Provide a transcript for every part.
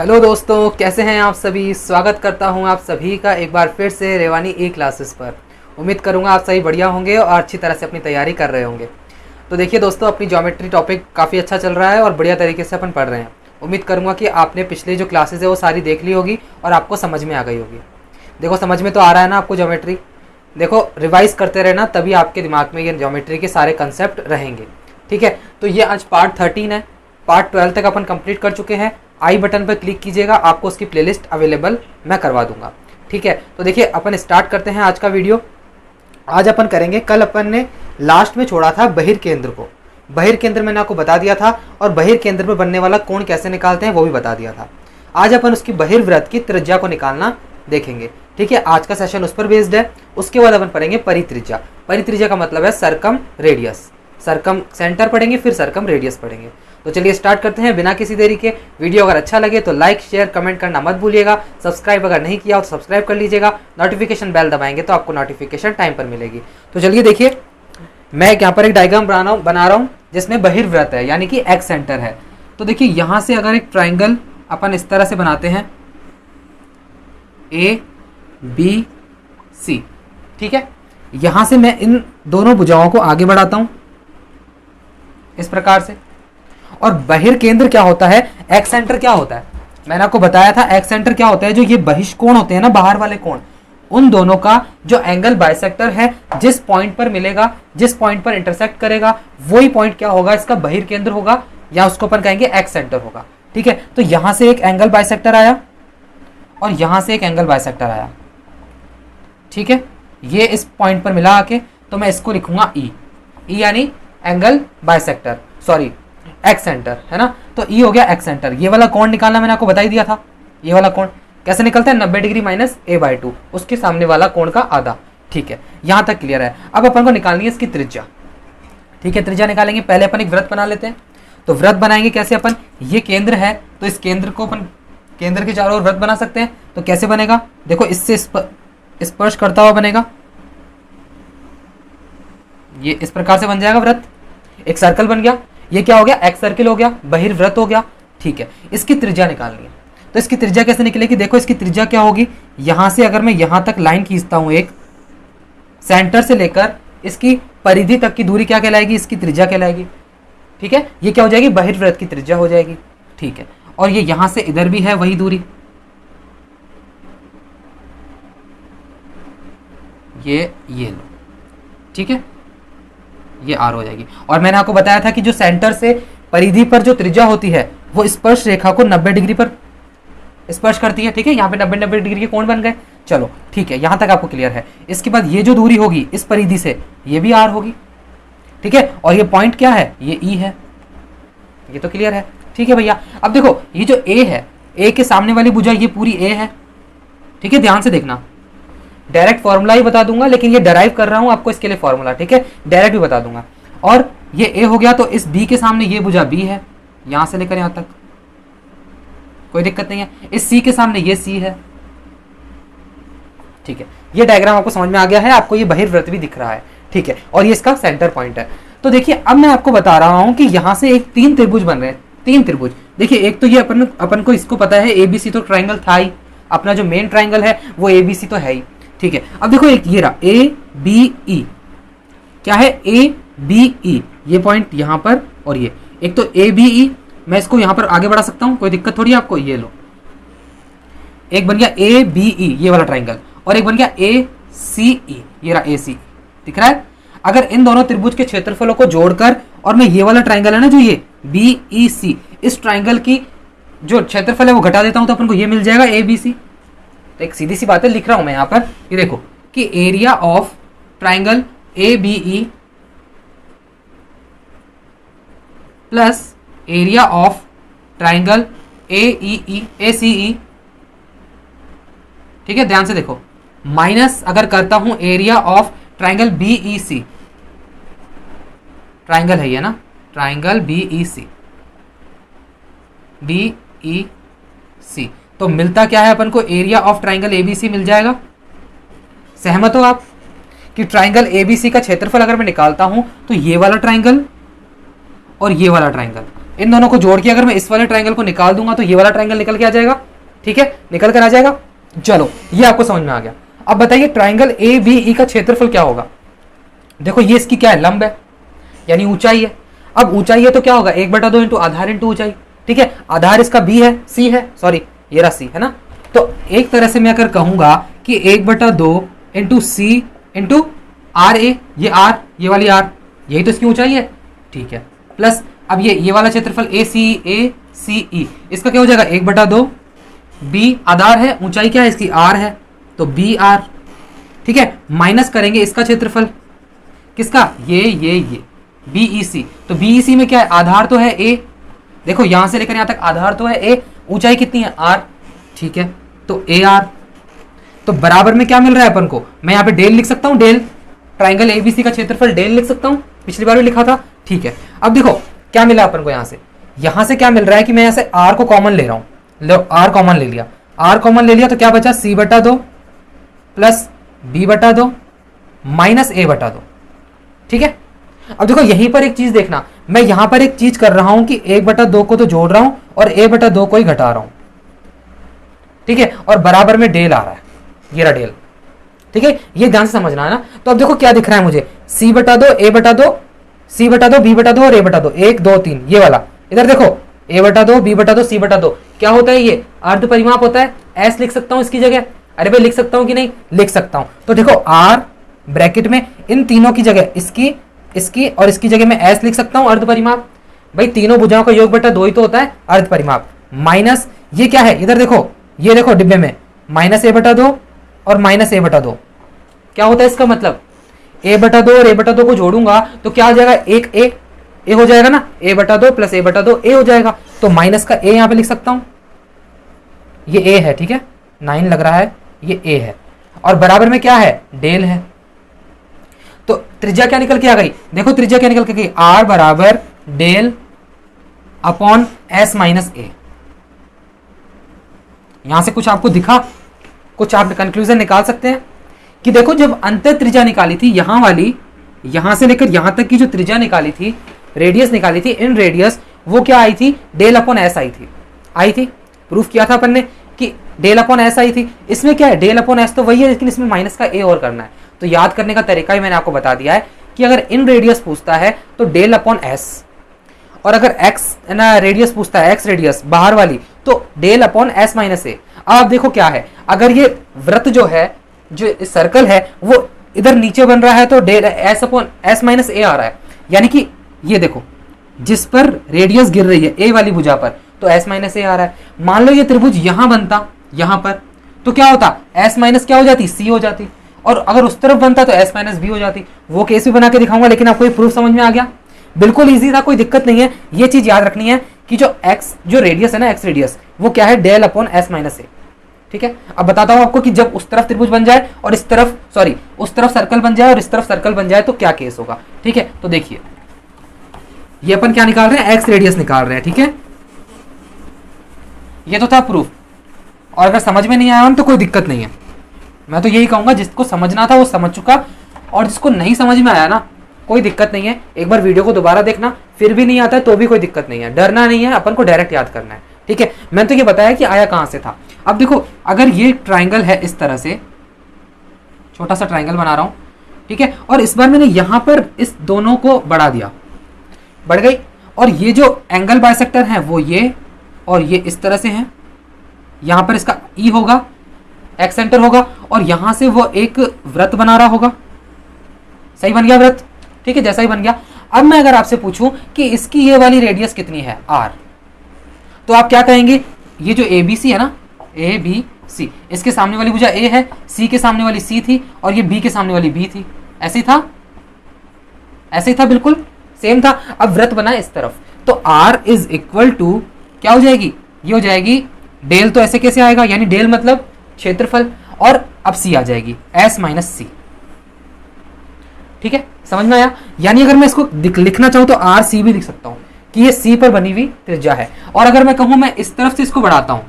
Hello दोस्तों, कैसे हैं आप सभी। स्वागत करता हूं आप सभी का एक बार फिर से रेवानी ई क्लासेस पर। उम्मीद करूंगा आप सभी बढ़िया होंगे और अच्छी तरह से अपनी तैयारी कर रहे होंगे। तो देखिए दोस्तों, अपनी ज्योमेट्री टॉपिक काफ़ी अच्छा चल रहा है और बढ़िया तरीके से अपन पढ़ रहे हैं। उम्मीद करूँगा कि आपने पिछली जो क्लासेज है वो सारी देख ली होगी और आपको समझ में आ गई होगी। देखो, समझ में तो आ रहा है ना आपको ज्योमेट्री। देखो, रिवाइज करते रहना, तभी आपके दिमाग में ये ज्योमेट्री के सारे कंसेप्ट रहेंगे। ठीक है, तो ये आज पार्ट 13 है। पार्ट 12 तक अपन कंप्लीट कर चुके हैं। आई बटन पर क्लिक कीजिएगा, आपको उसकी प्लेलिस्ट अवेलेबल मैं करवा दूंगा। ठीक है, तो देखिए अपन स्टार्ट करते हैं आज का वीडियो। आज अपन करेंगे, कल अपन ने लास्ट में छोड़ा था बहिर केंद्र को। बहिर केंद्र मैंने आपको बता दिया था और बहिर केंद्र में बनने वाला कोण कैसे निकालते हैं वो भी बता दिया था। आज अपन उसकी बहिर्वृत्त की त्रिज्या को निकालना देखेंगे। ठीक है, आज का सेशन उस पर बेस्ड है। उसके बाद अपन पढ़ेंगे परित्रिज्या। परित्रिज्या का मतलब है सरकम रेडियस। सरकम सेंटर पढ़ेंगे, फिर सरकम रेडियस पढ़ेंगे। तो चलिए स्टार्ट करते हैं बिना किसी देरी के। वीडियो अगर अच्छा लगे तो लाइक शेयर कमेंट करना मत भूलिएगा। सब्सक्राइब अगर नहीं किया हो तो सब्सक्राइब कर लीजिएगा। नोटिफिकेशन बेल दबाएंगे तो आपको नोटिफिकेशन टाइम पर मिलेगी। तो चलिए देखिए, मैं यहाँ पर एक डायग्राम बना रहा हूँ जिसमें बहिर्वृत्त है, यानी कि एक्स सेंटर है। तो देखिए, यहाँ से अगर एक ट्राइंगल अपन इस तरह से बनाते हैं ABC, ठीक है। यहाँ से मैं इन दोनों भुजाओं को आगे बढ़ाता हूँ इस प्रकार से। और बहिर केंद्र क्या होता है, एक्स सेंटर क्या होता है, मैंने आपको बताया था। एक्स सेंटर क्या होता है, जो ये बहिष्कोण होते हैं ना, बाहर वाले कोण, उन दोनों का जो एंगल बाइसेक्टर है, जिस पॉइंट पर मिलेगा, जिस पॉइंट पर इंटरसेक्ट करेगा, वही पॉइंट क्या होगा, इसका बहिर केंद्र होगा, या उसको अपन कहेंगे एक्स सेंटर होगा। ठीक है, तो यहां से एक एंगल बाइसेक्टर आया और यहां से एक एंगल बाइसेक्टर आया। ठीक है, ये इस पॉइंट पर मिला आके, तो मैं इसको लिखूंगा ई यानी angle bisector, sorry x centre, है ना। तो ई हो गया एक्स सेंटर। ये वाला कोण निकालना मैंने आपको बता ही दिया था। ये वाला कोण कैसे निकलता है, 90 डिग्री माइनस a/2, उसके सामने वाला कोण का आधा। ठीक है, यहां तक क्लियर है। अब अपन को निकालनी है इसकी त्रिज्या। ठीक है, त्रिज्या निकालेंगे। पहले अपन एक वृत्त बना लेते हैं। तो वृत्त बनाएंगे कैसे अपन, ये केंद्र है तो इस केंद्र को अपन केंद्र के चारों ओर वृत्त बना सकते हैं। तो कैसे बनेगा, देखो, इससे स्पर्श करता हुआ बनेगा। ये इस प्रकार से बन जाएगा वृत्त। एक सर्कल बन गया। ये क्या हो गया, एक्स सर्किल हो गया, बहिर्वृत्त हो गया। ठीक है, इसकी त्रिज्या निकालनी है। तो इसकी त्रिज्या कैसे निकलेगी, देखो, इसकी त्रिज्या क्या होगी, यहां से अगर मैं यहां तक लाइन खींचता हूं, एक सेंटर से लेकर इसकी परिधि तक की दूरी क्या कहलाएगी, इसकी त्रिज्या कहलाएगी। ठीक है, ये क्या हो जाएगी, बहिर्वृत्त की त्रिज्या हो जाएगी। ठीक है, और ये यहां से इधर भी है वही दूरी, ये लो। ठीक है, ये आर हो जाएगी। और मैंने आपको बताया था कि जो सेंटर से परिधि पर जो त्रिज्या होती है वो स्पर्श रेखा को 90 डिग्री पर स्पर्श करती है। ठीक है, यहाँ पे 90 डिग्री के कोण बन गए। चलो ठीक है, यहां तक आपको क्लियर है। इसके बाद ये जो दूरी होगी इस परिधि से, ये भी आर होगी। ठीक है, और ये पॉइंट क्या है, ये ई है। ये तो क्लियर है। ठीक है भैया, अब देखो, ये जो ए है, ए के सामने वाली भुजा ये पूरी ए है। ठीक है, ध्यान से देखना, डायरेक्ट फॉर्मूला ही बता दूंगा, लेकिन ये डराइव कर रहा हूं आपको इसके लिए फॉर्मूला। ठीक है, डायरेक्ट भी बता दूंगा। और ये ए हो गया, तो इस बी के सामने ये भुजा बी है, यहां से लेकर यहां तक कोई दिक्कत नहीं है। इस सी के सामने ये सी है। ठीक है, ये डायग्राम आपको समझ में आ गया है। आपको ये बहिर्वृत्त भी दिख रहा है। ठीक है, और ये इसका सेंटर पॉइंट है। तो देखिए, अब मैं आपको बता रहा हूं कि यहां से एक 3 त्रिभुज बन रहे हैं। 3 त्रिभुज, देखिए, एक तो ये अपन को इसको पता है, एबीसी तो ट्राइंगल था ही, अपना जो मेन ट्राइंगल है वो एबीसी तो है ही। ठीक है, अब देखो, एक ये रहा ए बी ई, क्या है, ए बी ई, ये पॉइंट यहां पर, और ये एक तो ए बी ई, मैं इसको यहां पर आगे बढ़ा सकता हूं, कोई दिक्कत थोड़ी है आपको। ये लो, एक बन गया ए बी ई, ये वाला ट्राइंगल, और एक बन गया ए सी ई, ये रहा ए सी, दिख रहा है। अगर इन दोनों त्रिभुज के क्षेत्रफलों को जोड़कर, और मैं ये वाला ट्राइंगल है ना, जो ये बी ई सी, इस ट्राइंगल की जो क्षेत्रफल है वो घटा देता हूं, तो अपन को ये मिल जाएगा ए बी सी। तो एक सीधी सी बात है, लिख रहा हूं मैं यहां पर, ये देखो कि area of triangle A B E plus area of triangle A C E. ठीक है, ध्यान से देखो, माइनस अगर करता हूं area of triangle B E C, triangle है ये ना, ट्राइंगल बी ई सी, तो मिलता क्या है अपन को, एरिया ऑफ ट्राइंगल एबीसी मिल जाएगा। सहमत हो आप कि ट्राइंगल एबीसी का क्षेत्रफल अगर मैं निकालता हूं तो ये वाला ट्राइंगल और ये वाला ट्राइंगल इन दोनों को जोड़ के अगर मैं इस वाले ट्रायंगल को निकाल दूंगा तो ये वाला ट्रायंगल निकल के आ जाएगा। ठीक है, निकल कर आ जाएगा। चलो ये आपको समझ में आ गया। अब बताइए ट्रायंगल ए बी ई का क्षेत्रफल क्या होगा। देखो ये इसकी क्या है, लंब है यानी ऊंचाई है। अब ऊंचाई है तो क्या होगा, 1/2 इंटू आधार इंटू ऊंचाई। ठीक है, आधार इसका बी है, सी है, सॉरी ये रहा सी है ना। तो एक तरह से मैं अगर कहूंगा कि 1/2 into C into R A, ये आर, ये वाली आर, यही तो इसकी ऊंचाई है। ठीक है, प्लस अब ये वाला क्षेत्रफल ए सी ई, इसका क्या हो जाएगा 1/2, बी आधार है, ऊंचाई क्या है इसकी आर है, तो बी आर। ठीक है, माइनस करेंगे इसका क्षेत्रफल, किसका, ये बी ई सी। तो बी ई सी में क्या है, आधार तो है ए, देखो यहां से लेकर यहां तक आधार तो है ए, ऊंचाई कितनी है आर। ठीक है, तो ए आर। तो बराबर में क्या मिल रहा है अपन को, मैं यहाँ पे डेल लिख सकता हूँ, डेल ट्राइंगल एबीसी का क्षेत्रफल डेल लिख सकता हूँ, पिछली बार भी लिखा था। ठीक है, अब देखो क्या मिला अपन को, यहां से क्या मिल रहा है कि मैं यहाँ से आर को कॉमन ले रहा हूँ, लो आर कॉमन ले लिया, आर कॉमन ले लिया तो क्या बचा, c/2 plus b/2 minus a/2। ठीक है, अब देखो यहीं पर एक चीज देखना, मैं यहां पर एक चीज कर रहा हूं कि 1/2 को तो जोड़ रहा हूं और a/2 को ही घटा रहा हूं। ठीक है, और बराबर में डेल आ रहा है, ये रहा डेल। ठीक है, ये ध्यान से समझना है ना। तो अब देखो क्या दिख रहा है मुझे, c/2 a/2 c/2 b/2 और a/2, 1 2 3 ये वाला। इधर देखो a/2 b/2 c/2 क्या होता है, ये अर्ध परिमाप होता है। s लिख सकता हूं इसकी जगह, अरे भाई लिख सकता हूं कि नहीं, लिख सकता हूं। तो देखो r ब्रैकेट में इन तीनों की जगह इसकी और इसकी जगह मैं s लिख सकता हूं, अर्ध परिमाप। भाई तीनों भुजाओं का योग बटा 2 ही तो होता है अर्ध परिमाप। माइनस ये क्या है, इधर देखो, ये देखो डिब्बे में माइनस a/2 और माइनस a/2 क्या होता है, इसका मतलब a/2 और a/2 को जोड़ूंगा तो क्या हो जाएगा, एक ए हो जाएगा ना, a/2 प्लस a/2 ए हो जाएगा। तो माइनस का a यहां पे लिख सकता हूं, ये a है। ठीक है, 9 लग रहा है, ये a है, और बराबर में क्या है, डेल है। तो त्रिज्या क्या निकल के आ गई, देखो त्रिज्या क्या निकल के गई, r बराबर del upon s minus a। यहां से कुछ आपको दिखा, कुछ आप कंक्लूजन निकाल सकते हैं कि देखो जब अंतर त्रिज्या निकाली थी, यहां वाली, यहां से लेकर यहां तक की जो त्रिज्या निकाली थी, रेडियस निकाली थी, इन रेडियस वो क्या आई थी, डेल अपॉन एस आई थी। प्रूफ किया था अपन ने कि डेल अपॉन एस आई थी। इसमें क्या है, डेल अपॉन एस तो वही है, लेकिन इसमें माइनस का ए और करना है। तो याद करने का तरीका ही मैंने आपको बता दिया है कि अगर इन रेडियस पूछता है तो डेल अपॉन एस, और अगर एक्स ना रेडियस पूछता है, एक्स रेडियस बाहर वाली, तो डेल अपॉन एस माइनस ए। अब देखो क्या है, अगर ये वृत्त जो है, जो सर्कल है, वो इधर नीचे बन रहा है तो del s upon s minus a आ रहा है। यानी कि ये देखो जिस पर रेडियस गिर रही है ए वाली भुजा पर, तो एस माइनस ए आ रहा है। मान लो ये त्रिभुज यहां बनता, यहां पर, तो क्या होता, एस माइनस क्या हो जाती, सी हो जाती, और अगर उस तरफ बनता तो एस माइनस बी हो जाती। वो केस भी बना के दिखाऊंगा, लेकिन आपको ये प्रूफ समझ में आ गया, बिल्कुल इजी था, कोई दिक्कत नहीं है। ये चीज याद रखनी है कि जो एक्स जो रेडियस है ना, एक्स रेडियस, वो क्या है, डेल अपॉन एस माइनस ए। ठीक है, अब बताता हूं आपको कि जब उस तरफ त्रिभुज बन जाए और इस तरफ, सॉरी उस तरफ सर्कल बन जाए और इस तरफ सर्कल बन जाए तो क्या केस होगा। ठीक है, तो देखिए ये अपन क्या निकाल रहे हैं, एक्स रेडियस निकाल रहे हैं। ठीक है, ये तो था प्रूफ, और अगर समझ में नहीं आया तो कोई दिक्कत नहीं है। मैं तो यही कहूंगा जिसको समझना था वो समझ चुका, और जिसको नहीं समझ में आया ना, कोई दिक्कत नहीं है, एक बार वीडियो को दोबारा देखना, फिर भी नहीं आता है तो भी कोई दिक्कत नहीं है, डरना नहीं है, अपन को डायरेक्ट याद करना है। ठीक है, मैंने तो ये बताया कि आया कहां से था। अब देखो अगर ये ट्राइंगल है, इस तरह से छोटा सा ट्राइंगल बना रहा हूं, ठीक है, और इस बार मैंने यहां पर इस दोनों को बढ़ा दिया, बढ़ गई, और ये जो एंगल बाइसेक्टर है वो ये और ये इस तरह से है, यहां पर इसका ई होगा, एक्स सेंटर होगा, और यहां से वो एक वृत्त बना रहा होगा। सही बन गया वृत्त, ठीक है, जैसा ही बन गया। अब मैं अगर आपसे पूछूं कि इसकी ये वाली रेडियस कितनी है, आर, तो आप क्या कहेंगे, ये जो ए बी सी है ना, ए बी सी, इसके सामने वाली भुजा ए है, सी के सामने वाली सी थी, और ये बी के सामने वाली बी थी। ऐसे ही था, ऐसे ही था, बिल्कुल सेम था। अब वृत्त बना इस तरफ, तो आर इज इक्वल टू क्या हो जाएगी, ये हो जाएगी डेल। तो ऐसे कैसे आएगा, यानी डेल मतलब क्षेत्रफल, और अब सी आ जाएगी एस माइनस सी। ठीक है, समझ में आया। यानी अगर मैं इसको लिखना चाहूं तो आर सी भी लिख सकता हूं कि ये सी पर बनी हुई त्रिज्या है। और अगर मैं कहूं मैं इस तरफ से इसको बढ़ाता हूं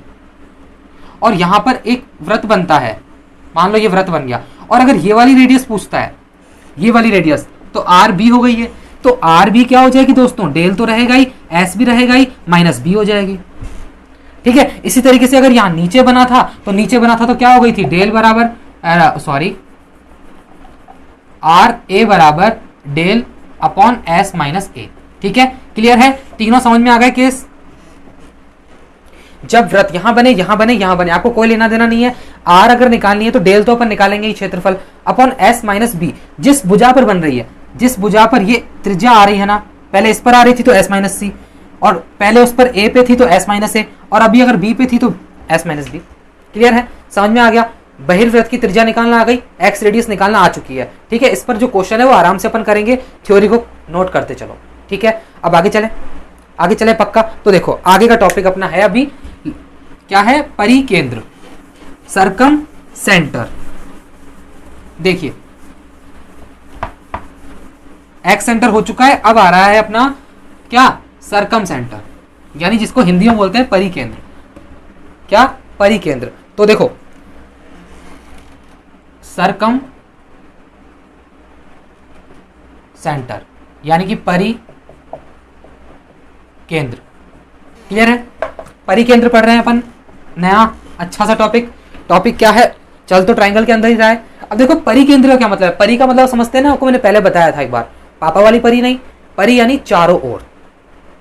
और यहां पर एक वृत्त बनता है, मान लो ये वृत्त बन गया, और अगर ये वाली रेडियस पूछता है, ये वाली रेडियस, तो आर बी हो गई है। तो आर भी क्या हो जाएगी दोस्तों, डेल तो रहेगा ही, एस भी रहेगा ही, माइनस बी हो जाएगी। ठीक है, इसी तरीके से अगर यहां नीचे बना था तो क्या हो गई थी, डेल बराबर सॉरी आर ए बराबर डेल अपॉन एस माइनस ए। ठीक है, क्लियर है, तीनों समझ में आ गए केस। जब वृत्त यहां बने यहां बने यहां बने, आपको कोई लेना देना नहीं है। आर अगर निकालनी है तो डेल तो अपन निकालेंगे ही, क्षेत्रफल अपॉन एस माइनस बी, जिस भुजा पर बन रही है, जिस भुजा पर ये त्रिज्या आ रही है ना, पहले इस पर आ रही थी तो एस माइनस सी, और पहले उस पर ए पे थी तो एस माइनस ए, और अभी अगर बी पे थी तो एस माइनस बी। क्लियर है, समझ में आ गया। बहिर्वृत्त की त्रिज्या निकालना आ गई, एक्स रेडियस निकालना आ चुकी है। ठीक है, इस पर जो क्वेश्चन है वो आराम से अपन करेंगे, थ्योरी को नोट करते चलो। ठीक है, अब आगे चले पक्का। तो देखो आगे का टॉपिक अपना है अभी क्या है, परिकेंद्र, सर्कम सेंटर। देखिए एक्स सेंटर हो चुका है, अब आ रहा है अपना क्या, सर्कम सेंटर, यानी जिसको हिंदी में बोलते हैं परिकेंद्र। क्या, परिकेंद्र। तो देखो सर्कम सेंटर यानी कि परिकेंद्र। क्लियर है, परिकेंद्र पढ़ रहे हैं अपन, नया अच्छा सा टॉपिक क्या है, चल तो ट्राइंगल के अंदर ही रहा है। अब देखो परिकेंद्र का क्या मतलब है, परि का मतलब समझते हैं ना, आपको मैंने पहले बताया था एक बार, पापा वाली परी नहीं, परी यानी चारों ओर,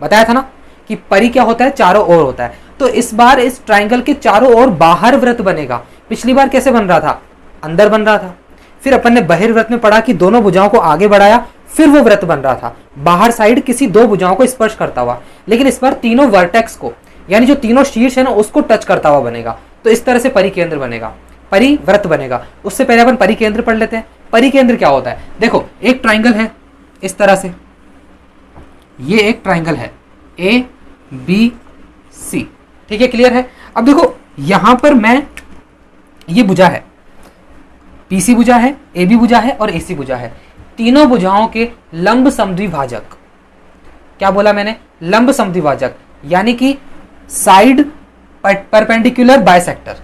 बताया था ना कि परी क्या होता है, चारों ओर होता है। तो इस बार इस ट्राइंगल के चारों ओर बाहर वृत्त बनेगा। पिछली बार कैसे बन रहा था, अंदर बन रहा था, फिर अपन ने बहिर्वृत्त में पढ़ा कि दोनों भुजाओं को आगे बढ़ाया, फिर वो वृत्त बन रहा था बाहर साइड किसी दो भुजाओं को स्पर्श करता हुआ। लेकिन इस बार तीनों वर्टेक्स को, यानी जो तीनों शीर्ष है ना, उसको टच करता हुआ बनेगा। तो इस तरह से परिकेंद्र बनेगा, परिवृत्त बनेगा। उससे पहले अपन परिकेंद्र पढ़ लेते हैं। परिकेंद्र क्या होता है, देखो एक ट्राइंगल है इस तरह से, ये एक ट्राइंगल है ए बी सी। ठीक है, क्लियर है। अब देखो यहां पर मैं, ये भुजा है, पीसी भुजा है, ए बी भुजा है और एसी भुजा है। तीनों भुजाओं के लंब समद्विभाजक, क्या बोला मैंने, लंब समद्विभाजक, यानी कि साइड परपेंडिकुलर बाइसेक्टर।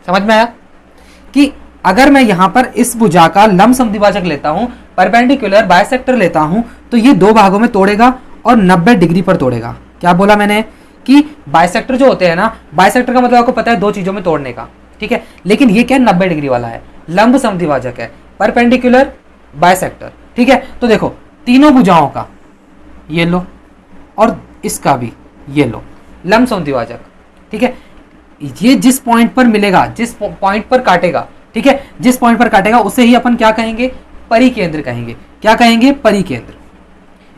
समझ में आया कि अगर मैं यहां पर इस भुजा का लंब समद्विभाजक लेता हूं, परपेंडिकुलर बाइसेक्टर लेता हूं, तो ये दो भागों में तोड़ेगा और 90 डिग्री पर तोड़ेगा। क्या बोला मैंने कि बाइसेक्टर जो होते हैं ना, बाइसेक्टर का मतलब आपको पता है दो चीजों में तोड़ने का। ठीक है, लेकिन ये क्या 90 डिग्री वाला है, लंब समद्विभाजक है, परपेंडिकुलर बाइसेक्टर। ठीक है, तो देखो तीनों भुजाओं का ये लो और इसका भी ये लो, लंब समद्विभाजक। ठीक है, ये जिस पॉइंट पर मिलेगा, जिस पॉइंट पर काटेगा, ठीक है, जिस पॉइंट पर काटेगा उसे ही अपन क्या कहेंगे, परिकेंद्र कहेंगे। क्या कहेंगे, परिकेंद्र।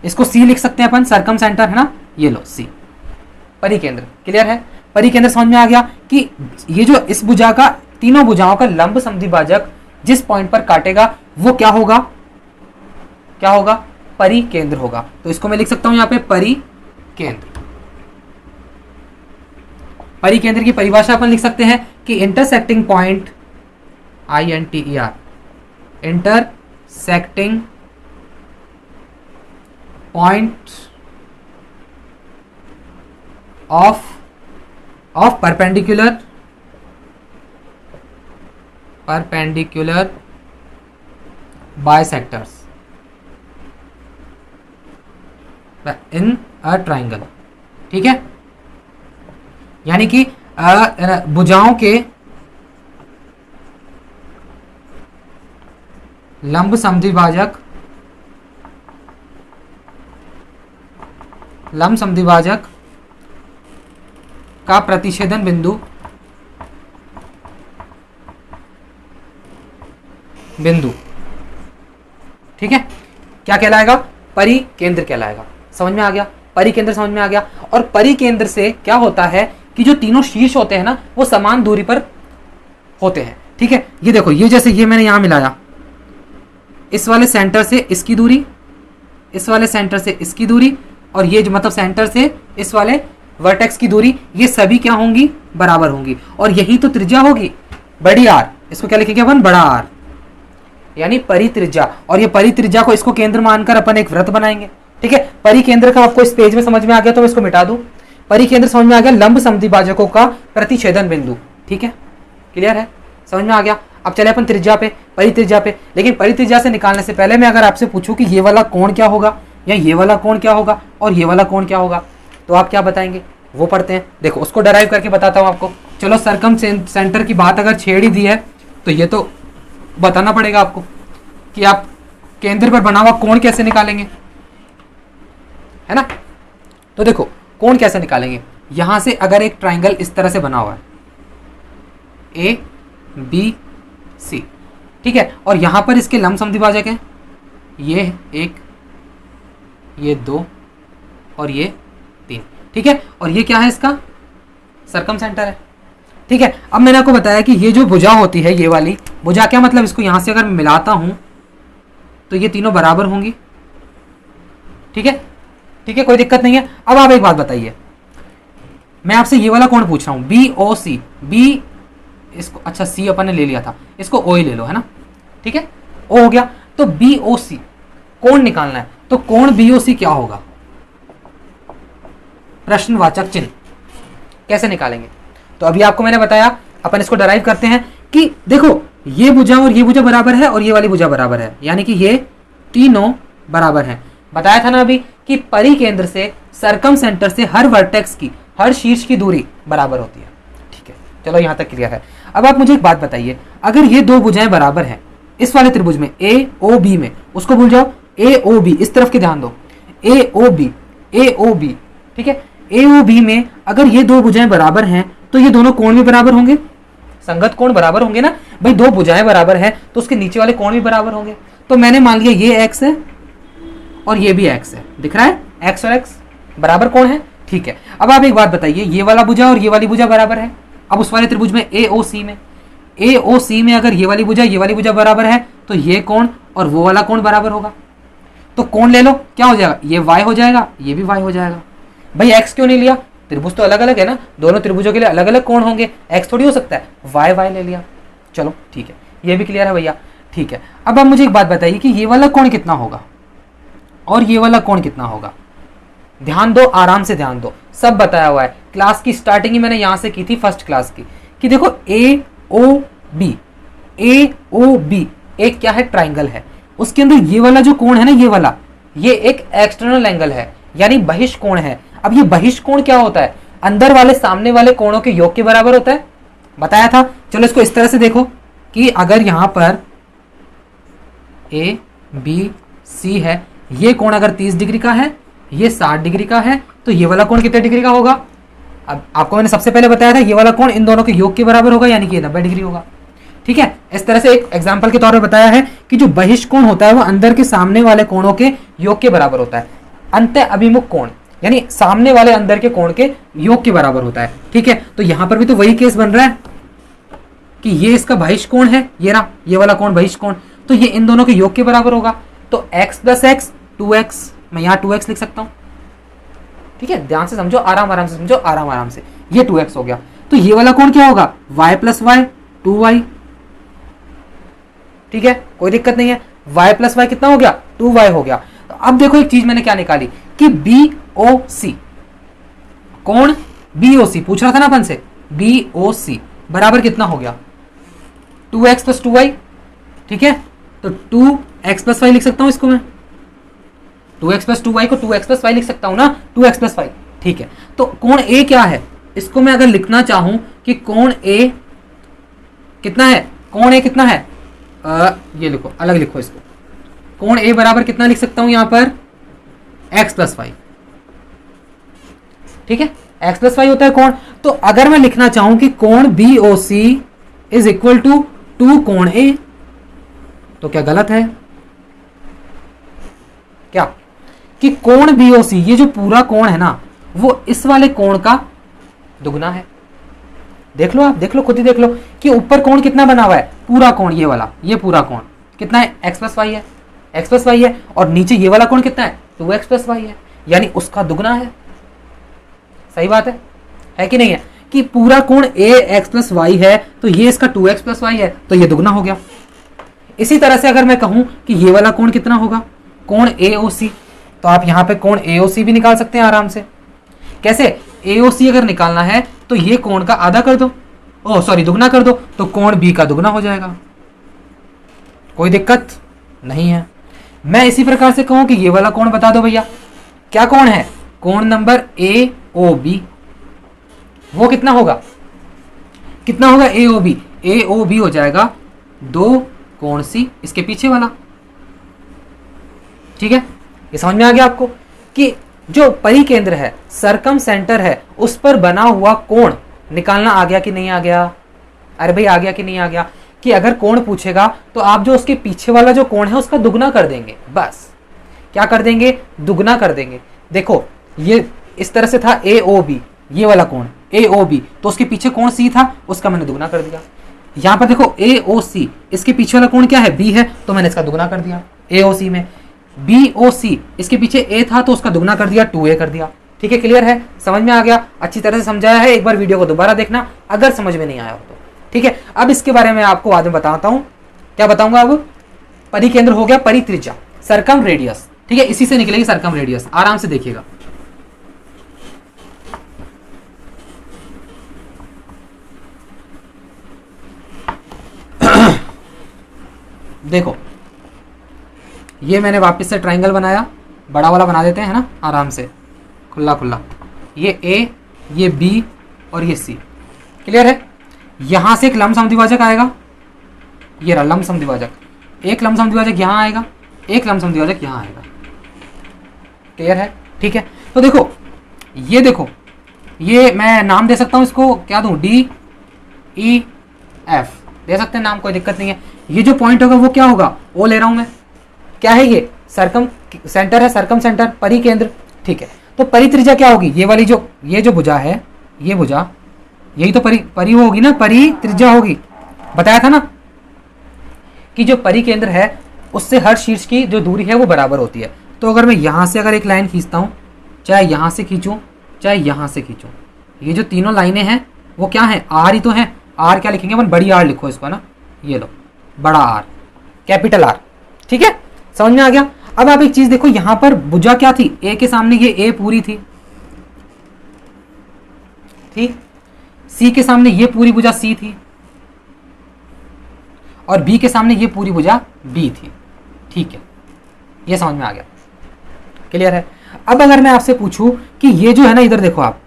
इसको सी लिख सकते हैं अपन, सर्कम सेंटर है ना, ये लो सी, परिकेंद्र। क्लियर है, परिकेंद्र समझ में आ गया कि ये जो इस भुजा का, तीनों भुजाओं का लंब समद्विभाजक जिस पॉइंट पर काटेगा वो क्या होगा, क्या होगा, परिकेंद्र होगा। तो इसको मैं लिख सकता हूं यहां पे परिकेंद्र। परिकेंद्र की परिभाषा अपन लिख सकते हैं कि intersecting point, INTER, intersecting point of perpendicular bisectors in a triangle. ठीक है, यानी कि भुजाओं के लंब समद्विभाजक का प्रतिच्छेदन बिंदु ठीक है, क्या कहलाएगा, परिकेंद्र कहलाएगा। समझ में आ गया, परिकेंद्र समझ में आ गया। और परिकेंद्र से क्या होता है कि जो तीनों शीर्ष होते हैं ना, वो समान दूरी पर होते हैं। ठीक है, ये देखो, ये जैसे ये मैंने यहां मिलाया, इस वाले सेंटर से इसकी दूरी, इस वाले सेंटर से इसकी दूरी, और ये जो मतलब सेंटर से इस वाले वर्टेक्स की दूरी, ये सभी क्या होंगी, बराबर होंगी। और यही तो त्रिज्या होगी, बड़ी आर। इसको क्या लिखेंगे अपन, बड़ा आर, यानी परित्रिज्या। और ये परित्रिज्या को इसको केंद्र मानकर अपन एक वृत्त बनाएंगे। ठीक है, परिकेंद्र का आपको इस पेज में समझ में आ गया तो मैं इसको मिटा दूं। परिकेंद्र समझ में आ गया, लंब समद्विभाजकों का प्रतिच्छेदन बिंदु। ठीक है, क्लियर है, समझ में आ गया। अब चले अपन त्रिज्या पे, परित्रिज्या पे। लेकिन परित्रिज्या से निकालने से पहले मैं अगर आपसे पूछूं कि ये वाला कोण क्या होगा, या ये वाला कोण क्या होगा और ये वाला कोण क्या होगा, तो आप क्या बताएंगे वो पढ़ते हैं। देखो उसको डराइव करके बताता हूँ आपको। चलो सरकम सेंटर की बात अगर छेड़ ही दी है तो ये तो बताना पड़ेगा आपको कि आप केंद्र पर बना हुआ कोण कैसे निकालेंगे, है ना। तो देखो कोण कैसे निकालेंगे, यहां से अगर एक ट्राइंगल इस तरह से बना हुआ है ए बी सी, ठीक है, और यहां पर इसके लंब समद्विभाजक हैं, ये 1, ये 2 और ये 3, ठीक है, और ये क्या है इसका सरकम सेंटर है, ठीक है। अब मैंने आपको बताया कि ये जो भुजा होती है, ये वाली भुजा क्या मतलब, इसको यहां से अगर मिलाता हूं तो ये तीनों बराबर होंगी, ठीक है, ठीक है, कोई दिक्कत नहीं है। अब आप एक बात बताइए, मैं आपसे ये वाला कोण पूछ रहा हूं बी ओ सी, बी इसको अच्छा सी अपन ने ले लिया था, इसको ओ ही ले लो, है ना, ठीक है, ओ हो गया। तो बी ओ सी कोण निकालना है, तो कोण बी ओ सी क्या होगा, प्रश्नवाचक चिन्ह, कैसे निकालेंगे। तो अभी आपको मैंने बताया, अपन इसको डराइव करते हैं कि देखो ये भुजा और ये भुजा बराबर है और ये वाली भुजा बराबर है, यानी कि ये तीनों बराबर हैं। बताया था ना अभी कि परिकेंद्र से सरकम सेंटर से हर वर्टेक्स की, हर शीर्ष की दूरी बराबर होती है, ठीक है, चलो यहां तक क्लियर है। अब आप मुझे एक बात बताइए, अगर ये दो भुजाएं बराबर हैं इस वाले त्रिभुज में ए ओ बी में, उसको भूल जाओ, ए ओ बी इस तरफ के ध्यान दो, ए ओ बी, ठीक है, ए ओ बी में अगर ये दो भुजाएं बराबर हैं तो ये दोनों कोण भी बराबर होंगे, संगत कोण बराबर होंगे ना भाई, दो भुजाएं बराबर है तो उसके नीचे वाले कोण भी बराबर होंगे। तो मैंने मान लिया ये x है और ये भी x है, दिख रहा है x और x बराबर कोण है, ठीक है। अब आप एक बात बताइए, ये वाला भुजा और ये वाली भुजा बराबर है, अब उस वाले त्रिभुज में ए ओ सी में अगर ये वाली भुजा बराबर है तो ये कोण और वो वाला कोण बराबर होगा, तो कोण ले लो, क्या हो जाएगा, ये y हो जाएगा, ये भी y हो जाएगा। भाई x क्यों नहीं लिया, त्रिभुज तो अलग अलग है ना, दोनों त्रिभुजों के लिए अलग अलग कोण होंगे, x थोड़ी हो सकता है, y ले लिया, चलो ठीक है, ये भी क्लियर है भैया, ठीक है। अब आप मुझे एक बात बताइए कि ये वाला कोण कितना होगा और ये वाला कोण कितना होगा, ध्यान दो, आराम से ध्यान दो, सब बताया हुआ है, क्लास की स्टार्टिंग ही मैंने यहां से की थी फर्स्ट क्लास की, कि देखो ए ओ बी एक क्या है, ट्राइंगल है, उसके अंदर ये वाला जो कोण है ना, ये वाला, ये एक एक्सटर्नल एंगल है, यानी बहिष्कोण है। अब ये बहिष्कोण क्या होता है, अंदर वाले सामने वाले कोणों के योग के बराबर होता है, बताया था। चलो इसको इस तरह से देखो कि अगर यहां पर ए बी सी है, ये कोण अगर 30 डिग्री का है, ये 60 डिग्री का है, तो ये वाला कोण कितने डिग्री का होगा। अब आपको मैंने सबसे पहले बताया था ये वाला कोण इन दोनों के योग के बराबर होगा, यानी कि 90 डिग्री होगा, ठीक है। इस तरह से एक एग्जांपल के तौर पर बताया है कि जो बहिष्कोण होता है वो अंदर के सामने वाले कोणों के योग के बराबर होता है, अंत अभिमुख कोण यानी सामने वाले अंदर के कोण के योग के बराबर होता है, ठीक है। तो यहां पर भी तो वही केस बन रहा है कि ये इसका बहिष्कोण है, ये वाला कोण बहिष्कोण, तो ये इन दोनों के योग के बराबर होगा, तो x प्लस एक्स 2x, मैं यहाँ 2x लिख सकता हूँ, ठीक है, ध्यान से समझो, आराम से समझो, आराम से, ये 2x हो गया। तो ये वाला कोण क्या होगा, y प्लस वाई 2y, ठीक है, कोई दिक्कत नहीं है, y प्लस वाई कितना हो गया, 2y हो गया। तो अब देखो एक चीज मैंने क्या निकाली कि BOC कोण BOC पूछ रहा था ना अपन से, BOC बराबर कितना हो गया, 2x प्लस 2y, ठीक है, तो 2x प्लस वाई लिख सकता हूं इसको मैं, 2x प्लस 2y को 2x प्लस वाई लिख सकता हूं ना, 2x प्लस वाई, ठीक है। तो कोण A क्या है, इसको मैं अगर लिखना चाहूं कि कोण A कितना है, कोण A कितना है, ये लिखो, अलग लिखो इसको, कोण A बराबर कितना लिख सकता हूं यहां पर, x प्लस वाई, ठीक है, x प्लस वाई होता है कोण। तो अगर मैं लिखना चाहूं कि कोण BOC इज इक्वल टू 2 कोण A, तो क्या गलत है क्या, कि कोण BOC ये जो पूरा कोण है ना वो इस वाले कोण का दुगना है। देख लो, आप देख लो, खुद ही देख लो कि ऊपर कोण कितना बना हुआ है, पूरा कोण, ये वाला, ये पूरा कोण कितना है, x प्लस वाई है, x प्लस वाई है, और नीचे ये वाला कोण कितना है, 2x प्लस वाई है, यानी उसका दुगना है। सही बात है कि नहीं है, कि पूरा कोण ax प्लस वाई है तो ये इसका 2x प्लस वाई है, तो ये दुगना हो गया। इसी तरह से अगर मैं कहूं कि ये वाला कोण कितना होगा, कोण AOC, तो आप यहां पे कोण AOC भी निकाल सकते हैं आराम से। कैसे, AOC अगर निकालना है तो ये कोण का आधा कर दो, दुगना कर दो, तो कोण B का दुगना हो जाएगा, कोई दिक्कत नहीं है। मैं इसी प्रकार से कहूं कि ये वाला कोण बता दो भैया, क्या कोण है, कोण नंबर ए ओ बी, वो कितना होगा, कितना होगा ए ओ बी, ए ओ बी हो जाएगा 2 कोण सी इसके पीछे वाला। ठीक है, ये समझ में आ गया आपको कि जो परिकेंद्र है, सरकम सेंटर है, उस पर बना हुआ कोण निकालना आ गया कि नहीं आ गया, अरे भाई आ गया कि नहीं आ गया, कि अगर कोण पूछेगा तो आप जो उसके पीछे वाला जो कोण है उसका दुगना कर देंगे, बस क्या कर देंगे, दुगना कर देंगे। देखो ये इस तरह से था ए ओ बी, ये वाला कोण ए ओ बी, तो उसके पीछे कोण सी था, उसका मैंने दुगना कर दिया। यहां पर देखो ए ओ सी, इसके पीछे वाला कोण क्या है, बी है, तो मैंने इसका दुगना कर दिया ए ओ सी में। बी ओ सी, इसके पीछे ए था तो उसका दुगना कर दिया, 2a कर दिया। ठीक है, क्लियर है, समझ में आ गया, अच्छी तरह से समझाया है, एक बार वीडियो को दोबारा देखना अगर समझ में नहीं आया हो तो। ठीक है, अब इसके बारे में आपको बाद में बताता हूं, क्या बताऊंगा अब, परिकेंद्र हो गया, परित्रिज्या, सरकम रेडियस। ठीक है, इसी से निकलेगी सरकम रेडियस, आराम से देखिएगा। देखो ये मैंने वापस से ट्रायंगल बनाया, बड़ा वाला बना देते हैं ना, आराम से खुला खुला, ये ए, ये बी और ये सी, क्लियर है। यहां से एक लंब समद्विभाजक आएगा, ये रहा लंब समद्विभाजक, एक लंब समद्विभाजक यहां आएगा, एक लंब समद्विभाजक यहां आएगा, क्लियर है। ठीक है, तो देखो ये मैं नाम दे सकता हूं, इसको क्या दूं, डी ई एफ दे सकते हैं नाम, कोई दिक्कत नहीं है। ये जो पॉइंट होगा वो क्या होगा, ओ ले रहा हूं मैं, क्या है ये, सरकम सेंटर है, सरकम सेंटर, परिकेंद्र। ठीक है, तो परित्रिज्या क्या होगी, ये वाली जो ये जो भुजा है, ये भुजा, यही तो परी होगी ना, परित्रिज्या होगी, बताया था ना कि जो परिकेंद्र है उससे हर शीर्ष की जो दूरी है वो बराबर होती है। तो अगर मैं यहां से अगर एक लाइन खींचता हूं, चाहे यहां से खींचूं चाहे यहां से खींचूं, ये जो तीनों लाइनें हैं वो क्या है, आर ही तो है। आर क्या लिखेंगे अपन, बड़ी आर लिखो इसको ना, ये लो बड़ा आर, कैपिटल आर। ठीक है, समझ में आ गया। अब आप एक चीज देखो, यहां पर भुजा क्या थी, ए के सामने ये ए पूरी थी, ठीक, सी के सामने ये पूरी भुजा सी थी, और बी के सामने ये पूरी भुजा बी थी। ठीक है, ये समझ में आ गया, क्लियर है। अब अगर मैं आपसे पूछूं कि ये जो है ना, इधर देखो आप,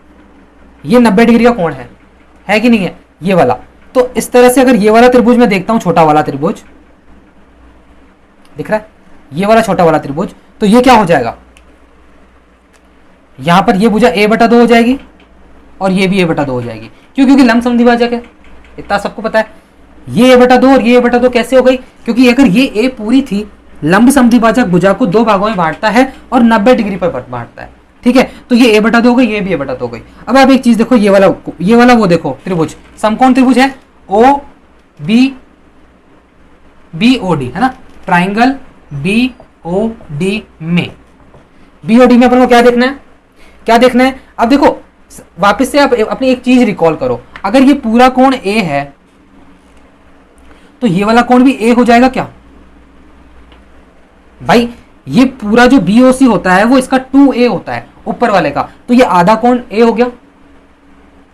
ये 90 डिग्री का कोण है कि नहीं है, ये वाला, तो इस तरह से अगर ये वाला त्रिभुज मैं देखता हूं, छोटा वाला त्रिभुज दिख रहा है, ये वाला छोटा वाला त्रिभुज, तो ये क्या हो जाएगा, यहां पर ये भुजा a/2 हो जाएगी और ये भी a/2 हो जाएगी। क्यों, क्योंकि लंब समद्विभाजक है, इतना सबको पता है। ये a/2 और ये a/2 कैसे हो गई, क्योंकि अगर ये a पूरी थी, लंब समद्विभाजक भुजा को 2 भागों में बांटता है और 90 डिग्री पर बांटता है। ठीक है, तो ये a/2 हो गई, ये भी a/2 हो गई। अब आप एक चीज देखो, ये वाला वो देखो त्रिभुज, समकोण त्रिभुज है, ओ बी ओ डी है ना, ट्राइंगल बी ओ डी में, बी ओ डी में अपन को क्या देखना है, क्या देखना है। अब देखो वापस से आप अपनी एक चीज रिकॉल करो, अगर ये पूरा कोण ए है तो ये वाला कोण भी ए हो जाएगा क्या भाई, ये पूरा जो बीओसी होता है वो इसका 2a होता है ऊपर वाले का, तो ये आधा कोण ए हो गया।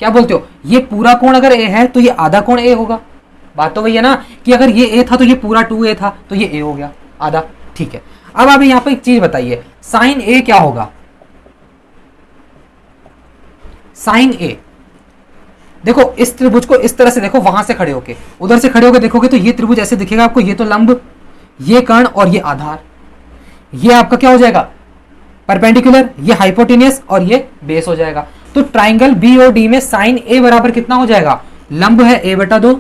क्या बोलते हो, ये पूरा कोण अगर ए है तो ये आधा कोण ए होगा। बात तो वही है ना कि अगर ये ए था तो ये पूरा 2a था, तो ये ए हो गया आधा। ठीक है, अब आप यहां पर एक चीज बताइए, साइन ए क्या होगा, साइन ए देखो इस त्रिभुज को इस तरह से देखो, वहां से खड़े होके, उधर से खड़े होके देखोगे तो ये त्रिभुज ऐसे दिखेगा आपको, ये तो लंब, ये कर्ण और ये आधार, ये आपका क्या हो जाएगा, परपेंडिकुलर, ये हाइपोटेनियस और ये बेस हो जाएगा। तो ट्राइंगल बीओडी में साइन ए बराबर कितना हो जाएगा, लंब है a/2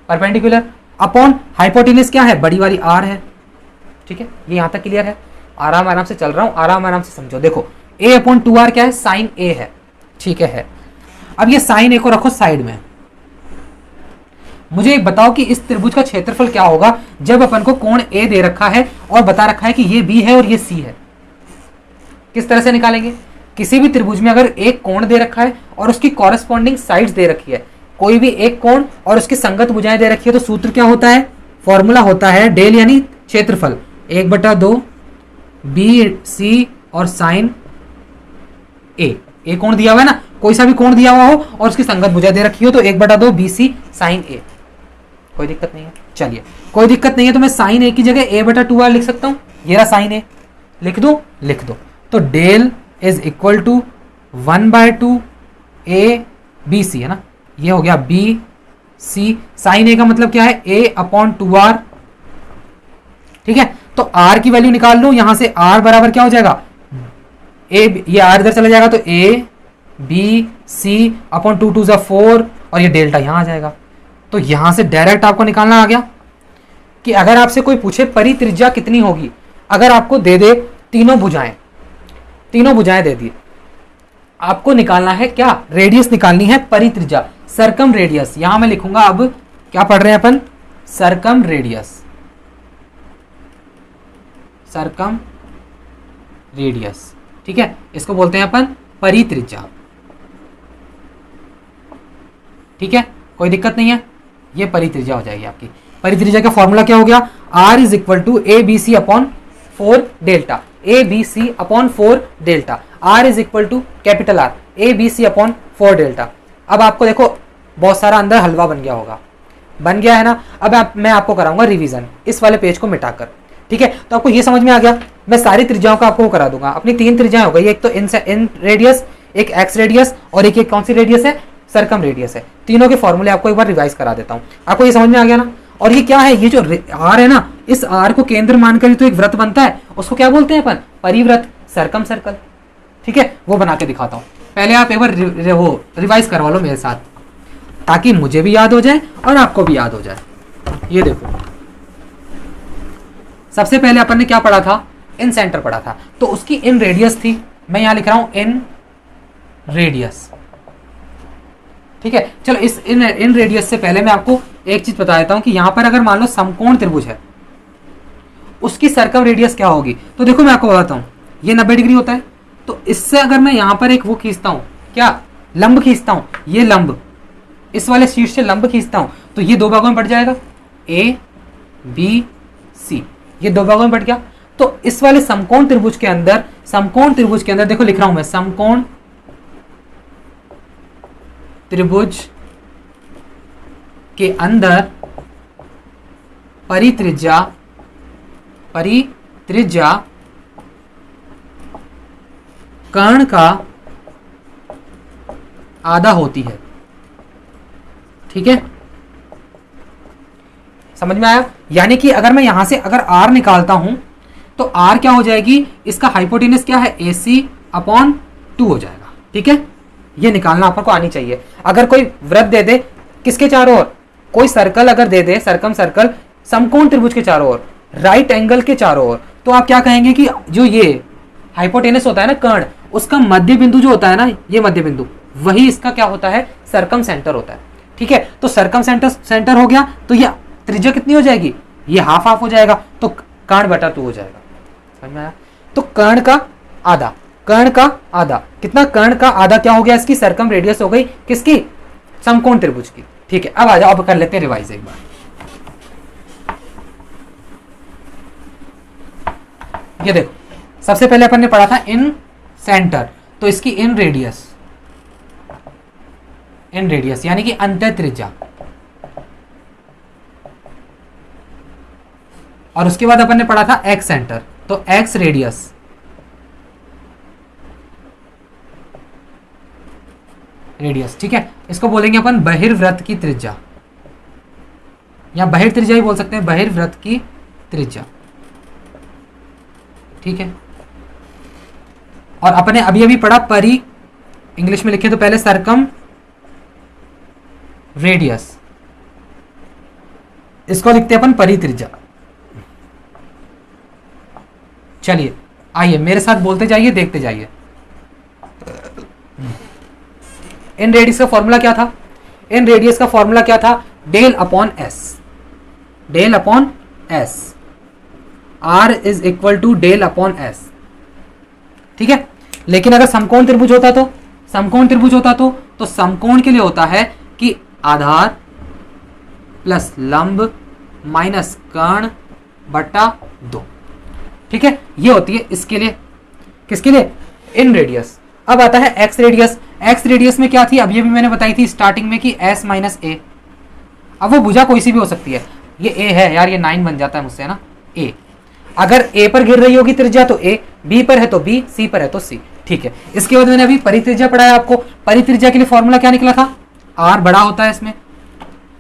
परपेंडिकुलर अपॉन हाइपोटेनियस क्या है, बड़ी वाली आर है। ठीक है, ये यहां तक क्लियर है, आराम आराम से चल रहा हूं, आराम आराम से समझो। देखो a/2r क्या है, साइन ए है। ठीक है, अब ये साइन ए को रखो साइड में, मुझे एक बताओ कि इस त्रिभुज का क्षेत्रफल क्या होगा जब अपन को कोण ए दे रखा है और बता रखा है कि ये बी है और ये सी है। किस तरह से निकालेंगे, किसी भी त्रिभुज में अगर एक कोण दे रखा है और उसकी कॉरेस्पॉन्डिंग साइड्स दे रखी है, कोई भी एक कोण और उसकी संगत भुजाएं दे रखी है, तो सूत्र क्या होता है, फॉर्मूला होता है डेल यानी क्षेत्रफल 1/2 बी सी और साइन ए। एक कोण दिया हुआ है ना, कोई सा भी कोण दिया हुआ हो और उसकी संगत भुजा दे रखी हो तो 1/2 BC साइन ए, कोई दिक्कत नहीं है। चलिए कोई दिक्कत नहीं है, तो मैं साइन ए की जगह a/2r लिख सकता हूँ। ये रहा साइन ए, लिख दो, लिख दो। तो del is equal to 1/2 a/bc है ना, ये हो गया bc। साइन ए का मतलब क्या है, a/2r, ठीक है। तो r की वैल्यू निकाल लो, यहां से r बराबर क्या हो जाएगा, ये r इधर चला जाएगा तो a/b/c/2 2 = 4 और ये डेल्टा यहां आ जाएगा। तो यहां से डायरेक्ट आपको निकालना आ गया कि अगर आपसे कोई पूछे परित्रिज्या कितनी होगी, अगर आपको दे दे तीनों भुजाएं दे दी, आपको निकालना है क्या, रेडियस निकालनी है, परित्रिज्या, सरकम रेडियस। यहां मैं लिखूंगा, अब क्या पढ़ रहे हैं अपन, सरकम रेडियस, सरकम रेडियस, ठीक है। इसको बोलते हैं अपन परित्रिज्या, ठीक है, कोई दिक्कत नहीं है, ये परित्रिज्या हो जाएगी आपकी। परित्रिज्या का फॉर्मूला क्या हो गया, r is equal to abc/4 delta, abc/4 delta, r is equal to capital R, abc/4 delta. अब आपको देखो बहुत सारा अंदर हलवा बन गया होगा, बन गया है ना। अब मैं आपको कराऊंगा रिवीजन इस वाले पेज को मिटाकर, ठीक है। तो आपको ये समझ में आ गया, मैं सारी त्रिज्याओं का आपको करा दूंगा। अपनी 3 त्रिज्याएं हो गई, एक तो इन रेडियस, एक एक्स रेडियस और एक कौन सी रेडियस है, सरकम रेडियस है। तीनों के फॉर्मूले आपको एक बार रिवाइज करा देता हूं, आपको ये समझ में आ गया ना। और ये क्या है, ये जो आर है ना, इस आर को केंद्र मानकर तो एक वृत्त बनता है, उसको क्या बोलते हैं अपन, परिवृत्त, सरकम सर्कल, ठीक है। वो बना के दिखाता हूं, पहले आप एक बार वो रिवाइज करवा लो मेरे साथ, ताकि मुझे भी याद हो जाए और आपको भी याद हो जाए। ये देखो, सबसे पहले अपन ने क्या पढ़ा था, इन सेंटर पढ़ा था, तो उसकी इन रेडियस थी, मैं यहां लिख रहा हूं इन रेडियस, ठीक है। चलो इस इन रेडियस से पहले मैं आपको एक चीज बता देता हूं कि यहां पर अगर मान लो समकोण त्रिभुज है, उसकी सर्कम रेडियस क्या होगी। तो देखो मैं आपको बताता हूं, ये 90 डिग्री होता है, तो इससे अगर मैं यहां पर एक वो खींचता हूं, क्या लंब खींचता हूं, ये लंब, इस वाले शीर्ष से लंब खींचता हूं, तो ये 2 भागों में बट जाएगा, ABC, ये 2 भागों में बट गया। तो इस वाले समकोण त्रिभुज के अंदर, देखो लिख रहा हूं मैं, समकोण त्रिभुज के अंदर परित्रिज्या कर्ण का आधा होती है, ठीक है, समझ में आया। यानी कि अगर मैं यहां से अगर r निकालता हूं तो r क्या हो जाएगी, इसका हाइपोटेनस क्या है, AC/2 हो जाएगा, ठीक है। ये निकालना आपको आनी चाहिए। अगर कोई वृत्त दे दे किसके चारों ओर, कोई सर्कल अगर दे दे, सरकम सर्कल, समकोण त्रिभुज के चारों ओर, राइट एंगल के चारों ओर, तो आप क्या कहेंगे कि जो ये हाइपोटेनस होता है ना कर्ण, उसका मध्य बिंदु जो होता है ना, ये मध्य बिंदु, वही इसका क्या होता है, सरकम सेंटर होता है, ठीक है। तो सरकम सेंटर हो गया, तो ये त्रिज्या कितनी हो जाएगी, ये हाफ हाफ हो जाएगा, तो कर्ण/2 हो जाएगा, समझ में आया। तो कर्ण का आधा कितना, कर्ण का आधा क्या हो गया, इसकी सरकम रेडियस हो गई, किसकी, समकोण त्रिभुज की, ठीक है। अब आ जाओ, अब कर लेते हैं रिवाइज एक बार। ये देखो, सबसे पहले अपन ने पढ़ा था इन सेंटर, तो इसकी इन रेडियस यानी कि अंतः त्रिज्या, और उसके बाद अपन ने पढ़ा था एक्स सेंटर, तो एक्स रेडियस, ठीक है। इसको बोलेंगे अपन बहिर्वृत्त की त्रिज्या, या बहिर्त्रिज्या ही बोल सकते हैं, बहिर्वृत्त की त्रिज्या, ठीक है। और अपने अभी अभी पढ़ा इंग्लिश में लिखे तो पहले सरकम रेडियस, इसको लिखते हैं अपन परित्रिज्या। चलिए आइए मेरे साथ बोलते जाइए, देखते जाइए। इन रेडियस का फॉर्मूला क्या था, इन रेडियस का फॉर्मूला क्या था, del upon s, r is equal to del upon s, ठीक है। लेकिन अगर समकोण त्रिभुज होता तो समकोण के लिए होता है कि आधार प्लस लंब माइनस कर्ण/2, ठीक है। ये होती है इसके लिए, किसके लिए, इन रेडियस। अब आता है एक्स रेडियस में क्या थी, अभी अभी मैंने बताई थी स्टार्टिंग में कि s - a। अब वो भुजा कोई सी भी हो सकती है, ये ए है यार, ये 9 बन जाता है मुझसे, है ना, ए। अगर ए पर गिर रही होगी त्रिज्या तो ए, बी पर है तो बी, सी पर है तो सी। ठीक है, इसके बाद मैंने अभी परित्रिज्या पढ़ाया आपको। परित्रिज्या के लिए फॉर्मूला क्या निकला था, आर बड़ा होता है इसमें,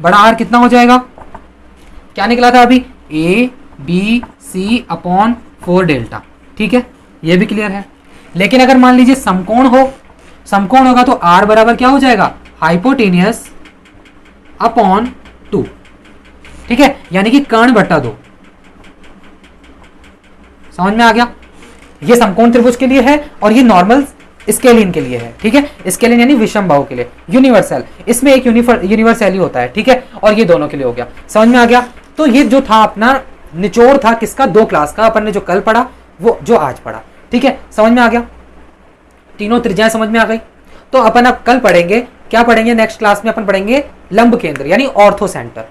बड़ा आर कितना हो जाएगा, क्या निकला था अभी, a b c upon 4 delta. ठीक है, ये भी क्लियर है। लेकिन अगर मान लीजिए समकोण हो, समकोण होगा तो आर बराबर क्या हो जाएगा, हाइपोटेनियस अपॉन 2। ठीक है, यानी कि कर्ण बटा 2। समझ में आ गया, ये समकोण त्रिभुज के लिए है और ये नॉर्मल स्केलिन के लिए है। ठीक है, स्केलिन यानी विषम बाहु के लिए, यूनिवर्सल, इसमें एक यूनिवर्सल ही होता है। ठीक है, और ये दोनों के लिए हो गया। समझ में आ गया। तो ये जो था अपना निचोड़ था किसका, 2 क्लास का, अपन ने जो कल पढ़ा वो जो आज पढ़ा। ठीक है, समझ में आ गया, तीनों त्रिज्याएं समझ में आ गई। तो अपन अब कल पढ़ेंगे, क्या पढ़ेंगे नेक्स्ट क्लास में, अपन पढ़ेंगे लंब केंद्र यानी ऑर्थो सेंटर।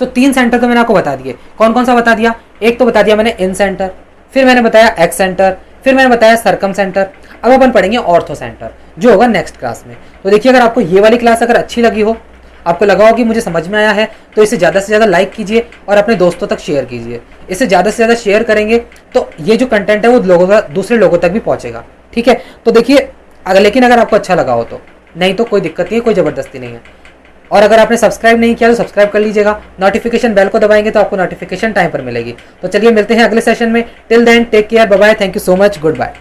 तो 3 सेंटर तो मैंने आपको बता दिए, कौन कौन सा बता दिया, एक तो बता दिया मैंने इन सेंटर, फिर मैंने बताया एक्स सेंटर, फिर मैंने बताया सर्कम सेंटर। अब अपन पढ़ेंगे ऑर्थो सेंटर जो होगा नेक्स्ट क्लास में। तो देखिए, अगर आपको ये वाली क्लास अगर अच्छी लगी हो, आपको लगा हो कि मुझे समझ में आया है, तो इसे ज़्यादा से ज़्यादा लाइक कीजिए और अपने दोस्तों तक शेयर कीजिए। इसे ज़्यादा से ज़्यादा शेयर करेंगे तो ये जो कंटेंट है वो दूसरे लोगों तक भी पहुंचेगा। ठीक है, तो देखिए, लेकिन अगर आपको अच्छा लगा हो तो, नहीं तो कोई दिक्कत नहीं है, कोई ज़बरदस्ती नहीं है। और अगर आपने सब्सक्राइब नहीं किया तो सब्सक्राइब कर लीजिएगा, नोटिफिकेशन बेल को दबाएंगे तो आपको नोटिफिकेशन टाइम पर मिलेगी। तो चलिए मिलते हैं अगले सेशन में। Till then take care, bye bye, thank you so much, good bye.